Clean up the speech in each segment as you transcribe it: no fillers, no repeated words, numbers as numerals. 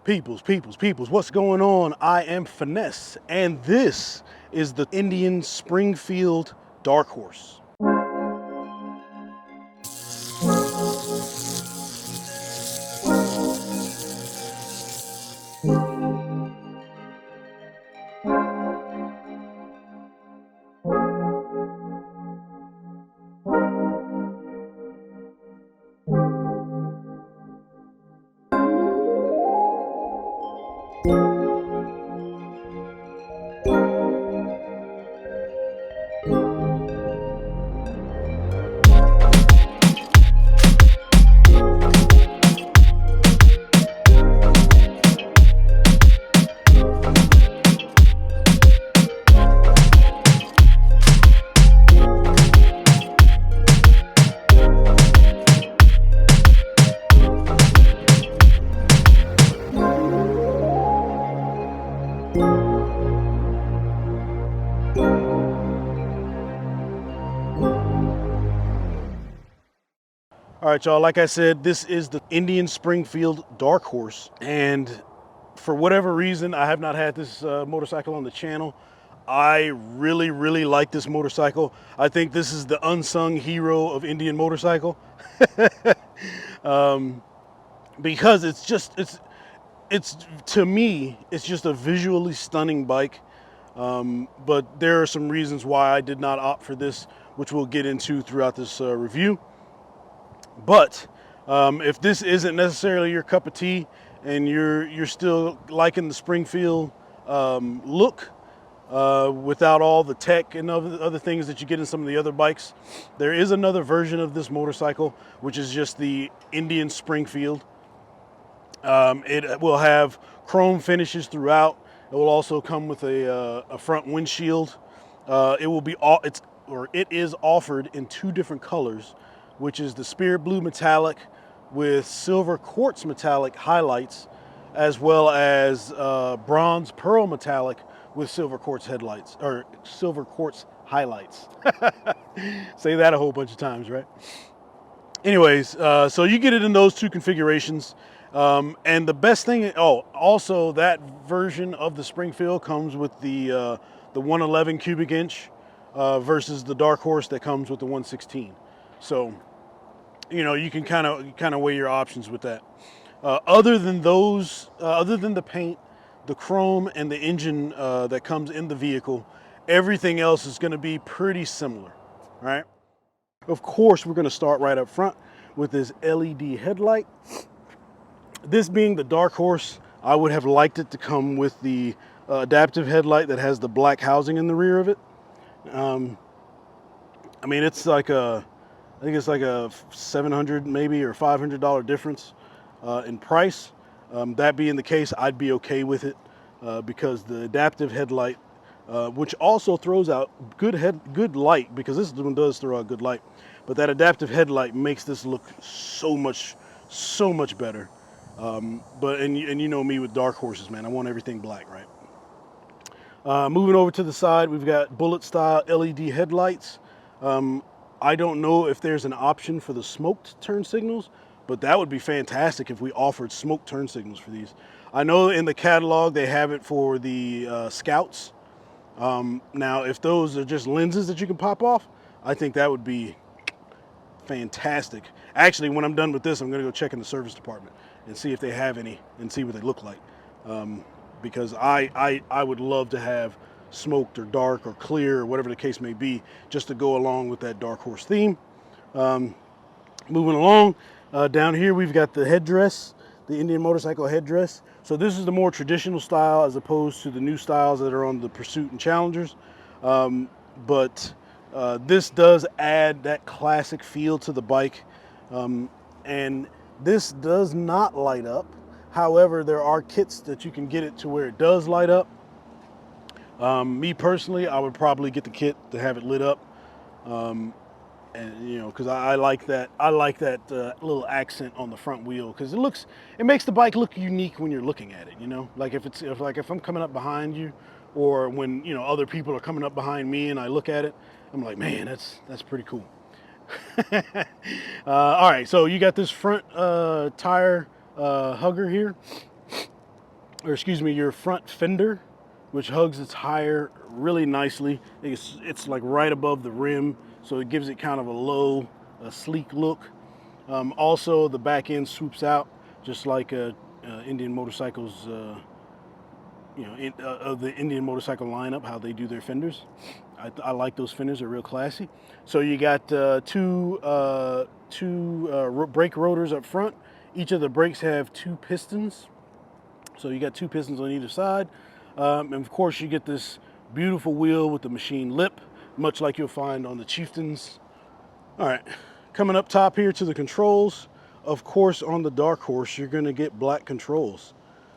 Peoples, what's going on? I am Finesse, and this is the Indian Springfield Darkhorse. All right, y'all, like I said, this is the Indian Springfield Darkhorse, and for whatever reason, I have not had this motorcycle on the channel. I really like this motorcycle. I think this is the unsung hero of Indian motorcycle. Because it's to me, it's just a visually stunning bike. But there are some reasons why I did not opt for this, which we'll get into throughout this review. But if this isn't necessarily your cup of tea and you're still liking the Springfield look without all the tech and other things that you get in some of the other bikes, there is another version of this motorcycle, which is just the Indian Springfield. It will have chrome finishes throughout. It will also come with a front windshield. It is offered in two different colors, which is the Spirit Blue Metallic with silver quartz metallic highlights, as well as bronze pearl metallic with silver quartz headlights, or silver quartz highlights. Say that a whole bunch of times, right? Anyways, so you get it in those two configurations. And the best thing, also that version of the Springfield comes with the 111 cubic inch versus the Darkhorse that comes with the 116. So, you know, you can kind of weigh your options with that. Other than those, other than the paint, the chrome, and the engine that comes in the vehicle, everything else is going to be pretty similar, right? Of course, we're going to start right up front with this LED headlight. This being the Darkhorse, I would have liked it to come with the adaptive headlight that has the black housing in the rear of it. I mean, I think it's like a $700 maybe or $500 difference in price. That being the case, I'd be okay with it because the adaptive headlight, which also throws out good light, because this one does throw out good light, but that adaptive headlight makes this look so much better. And you know me with Darkhorses, man. I want everything black, right? Moving over to the side, we've got bullet style LED headlights. I don't know if there's an option for the smoked turn signals, but that would be fantastic if we offered smoked turn signals for these. I know in the catalog they have it for the Scouts. Now, if those are just lenses that you can pop off, I think that would be fantastic. Actually, when I'm done with this, I'm going to go check in the service department and see if they have any and see what they look like. Because I would love to have smoked or dark or clear or whatever the case may be, just to go along with that Darkhorse theme. Moving along, down here we've got the headdress, the Indian motorcycle headdress. So this is the more traditional style as opposed to the new styles that are on the Pursuit and Challengers. But this does add that classic feel to the bike. And this does not light up. However, there are kits that you can get it to where it does light up. Me personally, I would probably get the kit to have it lit up, and you know, because I like that little accent on the front wheel, because it makes the bike look unique when you're looking at it. You know, like if I'm coming up behind you, or when, you know, other people are coming up behind me and I look at it, I'm like, man, that's pretty cool. All right, so you got this front tire hugger here. or excuse me, your front fender, which hugs its tire really nicely. It's like right above the rim, so it gives it kind of a low, sleek look. Also, the back end swoops out just like Indian motorcycles, of the Indian motorcycle lineup, how they do their fenders. I like those fenders; they're real classy. So you got two brake rotors up front. Each of the brakes have two pistons. So you got two pistons on either side. And of course you get this beautiful wheel with the machine lip, much like you'll find on the Chieftains. All right, coming up top here to the controls. Of course, on the Darkhorse, you're gonna get black controls.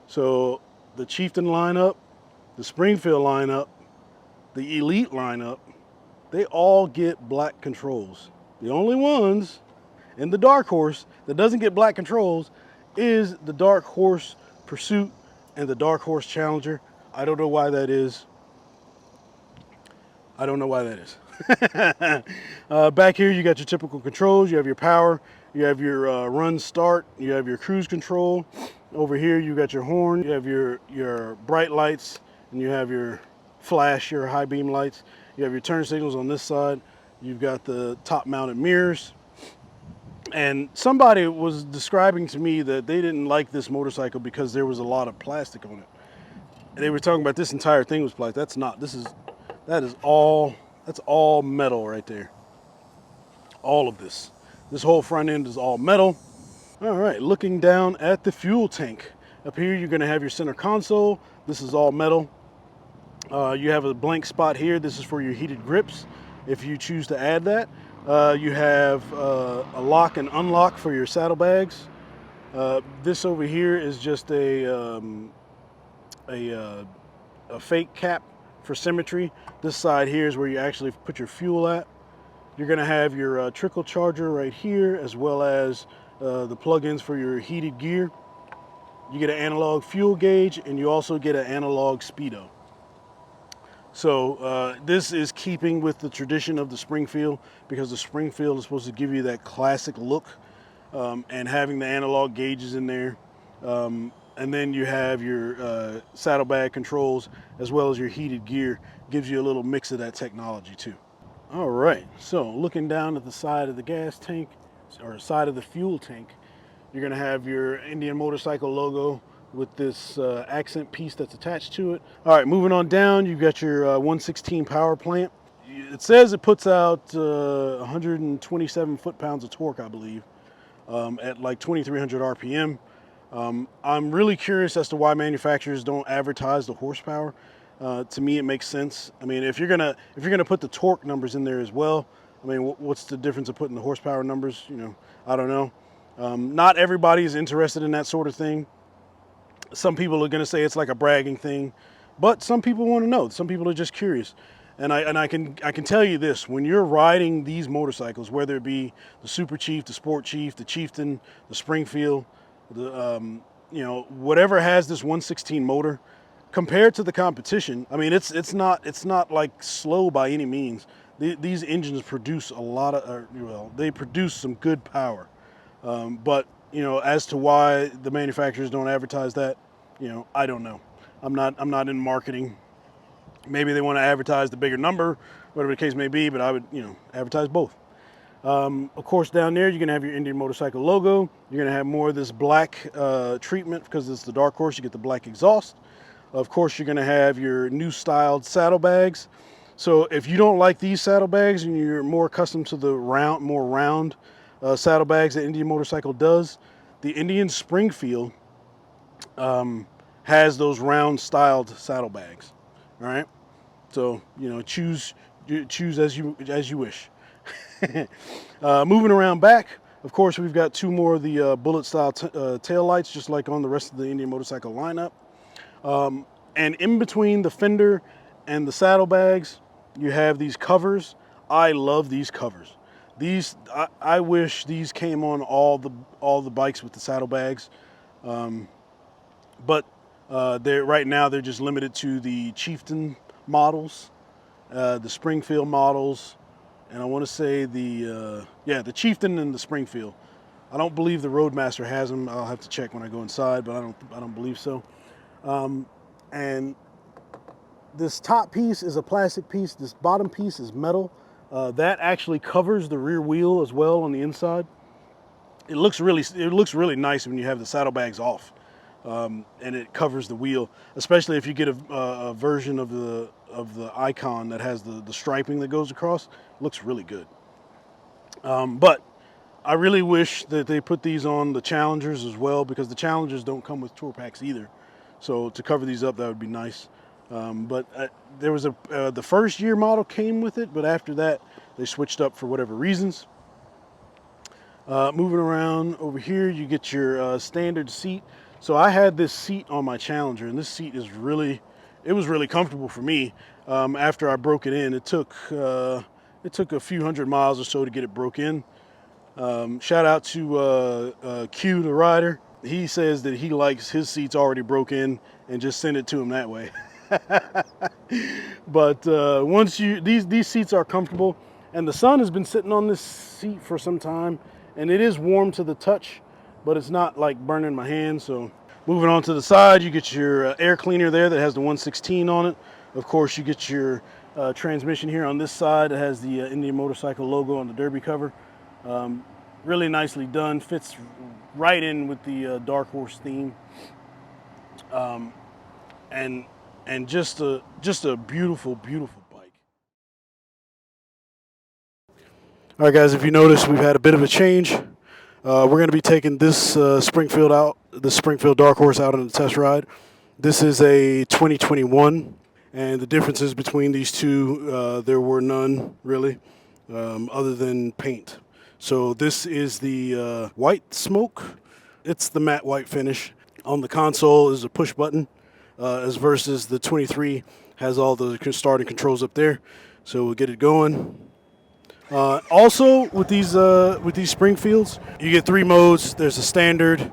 So the Chieftain lineup, the Springfield lineup, the Elite lineup, they all get black controls. The only ones in the Darkhorse that doesn't get black controls is the Darkhorse Pursuit and the Darkhorse Challenger. I don't know why that is. I don't know why that is. Back here, you got your typical controls. You have your power. You have your run start. You have your cruise control. Over here, you got your horn. You have your bright lights, and you have your flash, your high beam lights. You have your turn signals on this side. You've got the top mounted mirrors. And somebody was describing to me that they didn't like this motorcycle because there was a lot of plastic on it. And they were talking about this entire thing was plastic. That's not. That's all metal right there. All of this. This whole front end is all metal. All right, looking down at the fuel tank. Up here, you're gonna have your center console. This is all metal. You have a blank spot here. This is for your heated grips, if you choose to add that. You have a lock and unlock for your saddlebags. This over here is just a fake cap for symmetry. This side here is where you actually put your fuel at. You're gonna have your trickle charger right here, as well as the plugins for your heated gear. You get an analog fuel gauge, and you also get an analog speedo. So this is keeping with the tradition of the Springfield, because the Springfield is supposed to give you that classic look, and having the analog gauges in there. And then you have your saddlebag controls as well as your heated gear. Gives you a little mix of that technology too. All right, so looking down at the side of the gas tank, or side of the fuel tank, you're gonna have your Indian motorcycle logo with this accent piece that's attached to it. All right, moving on down, you've got your 116 power plant. It says it puts out 127 foot-pounds of torque, I believe, at like 2,300 RPM. I'm really curious as to why manufacturers don't advertise the horsepower. To me, it makes sense. I mean, if you're gonna put the torque numbers in there as well, I mean, what's the difference of putting the horsepower numbers? You know, I don't know. Not everybody is interested in that sort of thing. Some people are gonna say it's like a bragging thing, but some people want to know. Some people are just curious. And I can tell you this: when you're riding these motorcycles, whether it be the Super Chief, the Sport Chief, the Chieftain, the Springfield, the whatever has this 116 motor, compared to the competition, I mean, it's not like slow by any means. These engines produce a lot of, they produce some good power. But as to why the manufacturers don't advertise that, I don't know. I'm not in marketing. Maybe they want to advertise the bigger number, whatever the case may be. But I would advertise both. Of course, down there, you're going to have your Indian motorcycle logo. You're going to have more of this black treatment because it's the Darkhorse. You get the black exhaust. Of course, you're going to have your new styled saddlebags. So if you don't like these saddlebags and you're more accustomed to the more round saddlebags that Indian Motorcycle does, the Indian Springfield has those round styled saddlebags. All right. So choose as you wish. Moving around back, of course, we've got two more of the bullet style tail lights, just like on the rest of the Indian Motorcycle lineup. And in between the fender and the saddlebags, you have these covers. I love these covers. I wish these came on all the bikes with the saddlebags, but right now they're just limited to the Chieftain models, the Springfield models, and I want to say the Chieftain and the Springfield. I don't believe the Roadmaster has them. I'll have to check when I go inside, but I don't believe so. And this top piece is a plastic piece. This bottom piece is metal. That actually covers the rear wheel as well on the inside. It looks really nice when you have the saddlebags off, and it covers the wheel. Especially if you get a version of the Icon that has the striping that goes across. It looks really good. But I really wish that they put these on the Challengers as well, because the Challengers don't come with tour packs either. So to cover these up, that would be nice. But there was the first year model came with it, but after that they switched up for whatever reasons. Moving around over here, you get your standard seat. So I had this seat on my Challenger, and this seat is really comfortable for me. After I broke it in, it took a few hundred miles or so to get it broke in. Shout out to Q, the rider. He says that he likes his seats already broke in and just send it to him that way. But once these seats are comfortable, and the sun has been sitting on this seat for some time, and it is warm to the touch, but it's not like burning my hands. So moving on to the side, you get your air cleaner there that has the 116 on it. Of course, you get your transmission here on this side that has the Indian Motorcycle logo on the derby cover. Really nicely done, fits right in with the Darkhorse theme. And just a beautiful, beautiful bike. All right, guys, if you notice, we've had a bit of a change. We're going to be taking this Springfield Darkhorse out on a test ride. This is a 2021, and the differences between these two, there were none really, other than paint. So this is the white smoke. It's the matte white finish. On the console is a push button. As versus the 23 has all the starting controls up there. So we'll get it going. Also with these Springfields, you get 3 modes. There's a standard,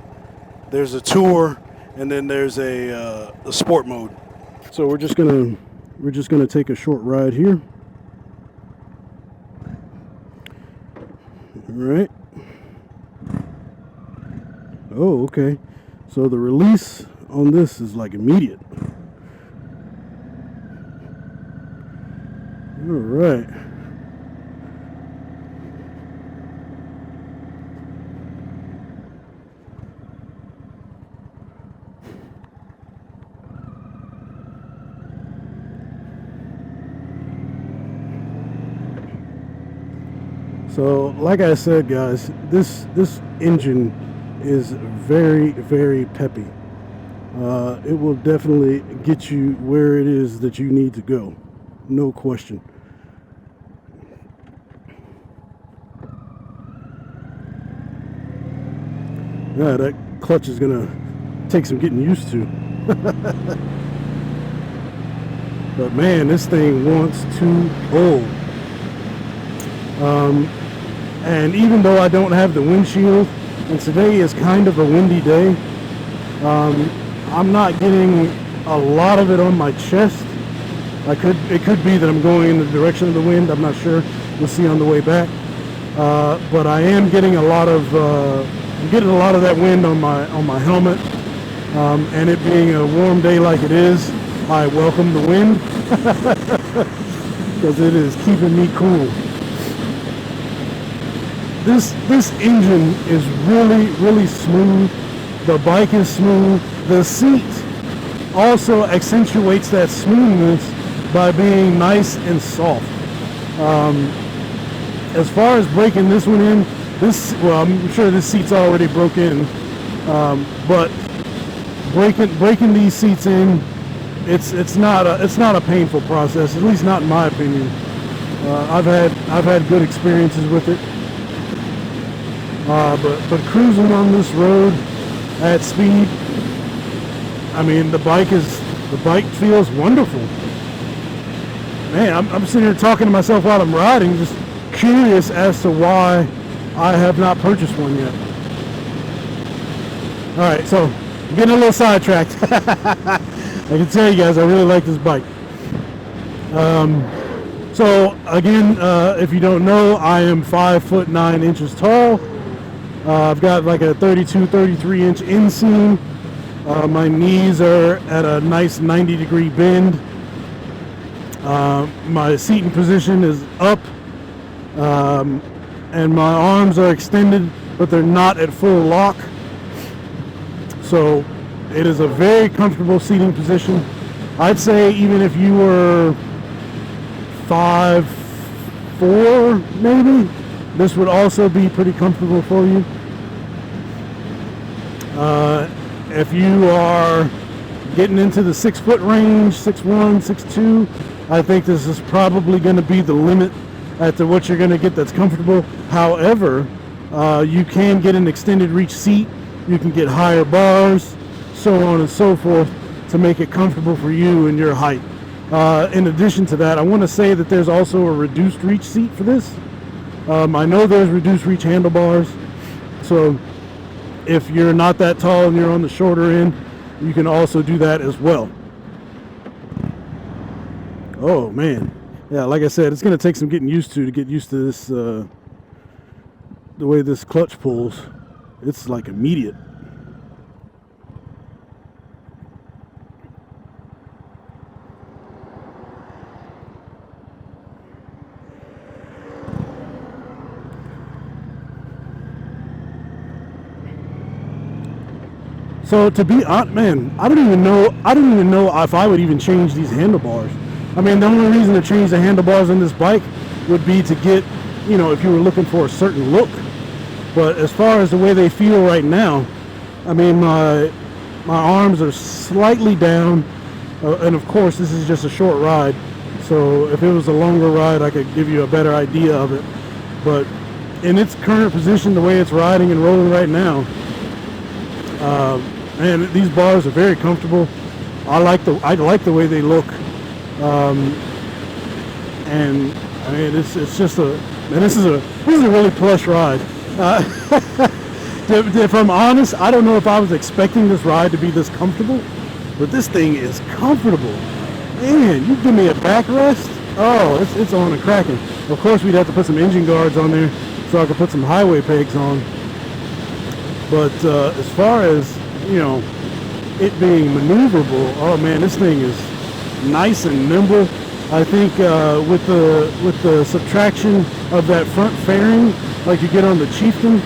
there's a tour, and then there's a sport mode. So we're just gonna take a short ride here. All right. Oh, okay. So the release on this is like immediate. All right. So like I said, guys, this engine is very, very peppy. It will definitely get you where it is that you need to go. No question. Yeah, that clutch is gonna take some getting used to. But man, this thing wants to go. And even though I don't have the windshield, and today is kind of a windy day, I'm not getting a lot of it on my chest. It could be that I'm going in the direction of the wind. I'm not sure. We'll see on the way back. But I am getting a lot of that wind on my helmet. And it being a warm day like it is, I welcome the wind because it is keeping me cool. This engine is really, really smooth. The bike is smooth. The seat also accentuates that smoothness by being nice and soft. As far as breaking this one in, I'm sure this seat's already broke in, but breaking these seats in, it's not a painful process, at least not in my opinion. I've had good experiences with it. But cruising on this road at speed, I mean, the bike feels wonderful. Man, I'm sitting here talking to myself while I'm riding, just curious as to why I have not purchased one yet. All right, so I'm getting a little sidetracked. I can tell you guys, I really like this bike. So again, if you don't know, I am 5'9" tall. I've got like a 32, 33 inch inseam. My knees are at a nice 90-degree bend. My seating position is up, and my arms are extended, but they're not at full lock. So it is a very comfortable seating position. I'd say even if you were 5'4", maybe, this would also be pretty comfortable for you. If you are getting into the 6 foot range, 6'1", 6'2", I think this is probably going to be the limit as to what you're going to get that's comfortable. However, you can get an extended reach seat, you can get higher bars, so on and so forth, to make it comfortable for you and your height. In addition to that, I want to say that there's also a reduced reach seat for this. I know there's reduced reach handlebars, so if you're not that tall and you're on the shorter end, you can also do that as well. Oh man, yeah, like I said, it's going to take some getting used to get used to this, the way this clutch pulls. It's like immediate. So to be honest, man, I don't even know if I would even change these handlebars. I mean, the only reason to change the handlebars on this bike would be to get, you know, if you were looking for a certain look. But as far as the way they feel right now, I mean, my arms are slightly down, and of course this is just a short ride. So if it was a longer ride, I could give you a better idea of it. But in its current position, the way it's riding and rolling right now, man, these bars are very comfortable. I like the way they look, and I mean this is a really plush ride. If I'm honest, I don't know if I was expecting this ride to be this comfortable, but this thing is comfortable. Man, you give me a backrest. Oh, it's on and cracking. Of course, we'd have to put some engine guards on there so I could put some highway pegs on. But as far as, you know, it being maneuverable, oh man, this thing is nice and nimble. I think with the subtraction of that front fairing, like you get on the Chieftain,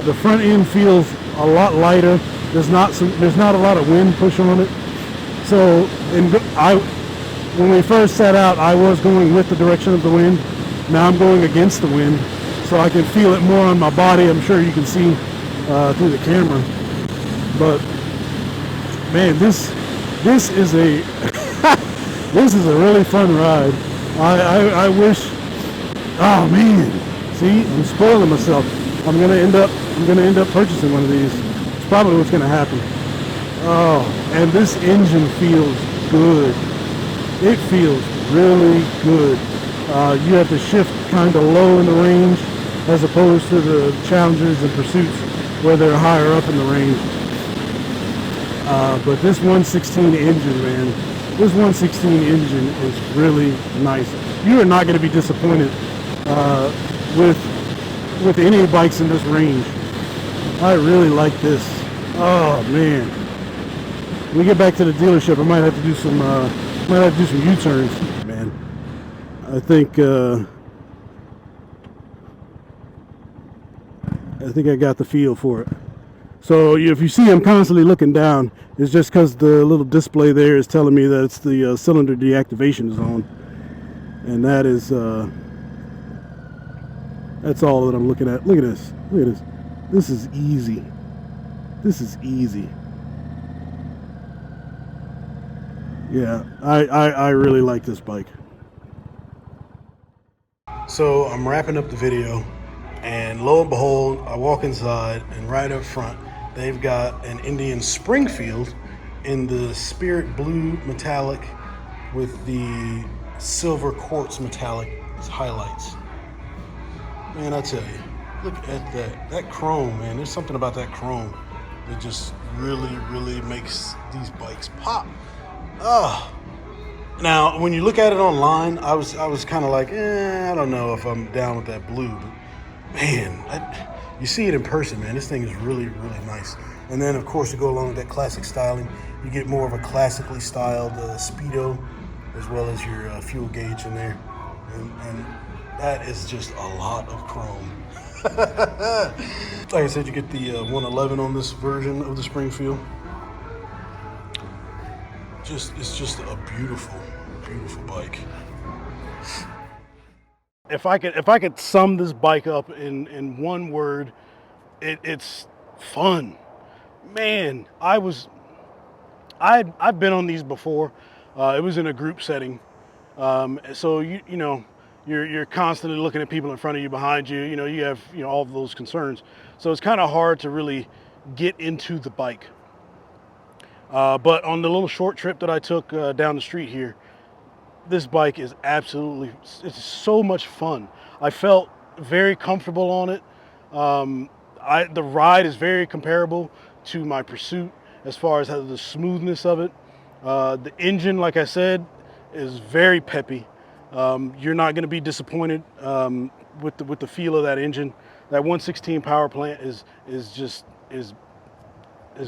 the front end feels a lot lighter. There's not a lot of wind push on it. So when we first set out, I was going with the direction of the wind. Now I'm going against the wind, so I can feel it more on my body. I'm sure you can see through the camera. But man, this is a this is a really fun ride. I wish. Oh man, see, I'm spoiling myself. I'm gonna end up purchasing one of these. It's probably what's gonna happen. Oh, and this engine feels good. It feels really good. You have to shift kind of low in the range as opposed to the Challengers and Pursuits where they're higher up in the range. But this 116 engine, man, this 116 engine is really nice. You are not going to be disappointed with any bikes in this range. I really like this. Oh man, when we get back to the dealership, I might have to do some U-turns. Man, I think I got the feel for it. So if you see I'm constantly looking down, it's just because the little display there is telling me that it's the cylinder deactivation zone, and that is that's all that I'm looking at. Look at this. Look at this. This is easy. This is easy. Yeah, I really like this bike. So I'm wrapping up the video, and lo and behold, I walk inside, and right up front, they've got an Indian Springfield in the Spirit Blue metallic with the silver quartz metallic highlights. Man, I tell you, look at that chrome, man. There's something about that chrome that just really makes these bikes pop. Oh. Now, when you look at it online, I was kind of like, I don't know if I'm down with that blue. But man, you see it in person, man. This thing is really nice. And then of course to go along with that classic styling, you get more of a classically styled speedo, as well as your fuel gauge in there. And that is just a lot of chrome. Like I said, you get the 111 on this version of the Springfield. It's just a beautiful, beautiful bike. If I could sum this bike up in one word, it's fun. Man, I've been on these before. It was in a group setting, so you're constantly looking at people in front of you, behind you. You have all of those concerns. So it's kind of hard to really get into the bike. But on the little short trip that I took down the street here, this bike is it's so much fun. I felt very comfortable on it. The ride is very comparable to my Pursuit as far as the smoothness of it. The engine, like I said, is very peppy. You're not going to be disappointed with the feel of that engine. That 116 power plant is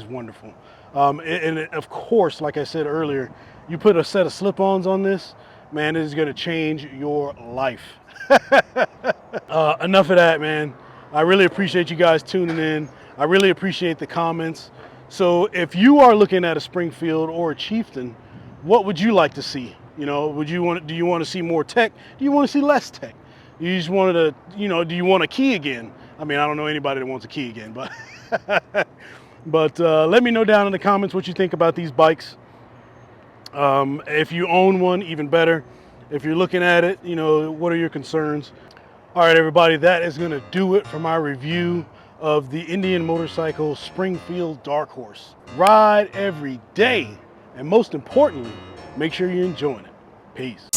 wonderful. And of course, like I said earlier, you put a set of slip-ons on this, man, it is going to change your life. Enough of that, man. I really appreciate you guys tuning in. I really appreciate the comments. So if you are looking at a Springfield or a Chieftain, what would you like to see? Do you want to see more tech? Do you want to see less tech? You just wanted to, do you want a key again? I mean, I don't know anybody that wants a key again, but but let me know down in the comments what you think about these bikes. If you own one, even better. If you're looking at it, what are your concerns? All right, everybody, that is going to do it for my review of the Indian Motorcycle Springfield Darkhorse. Ride every day, and most importantly, make sure you're enjoying it. Peace.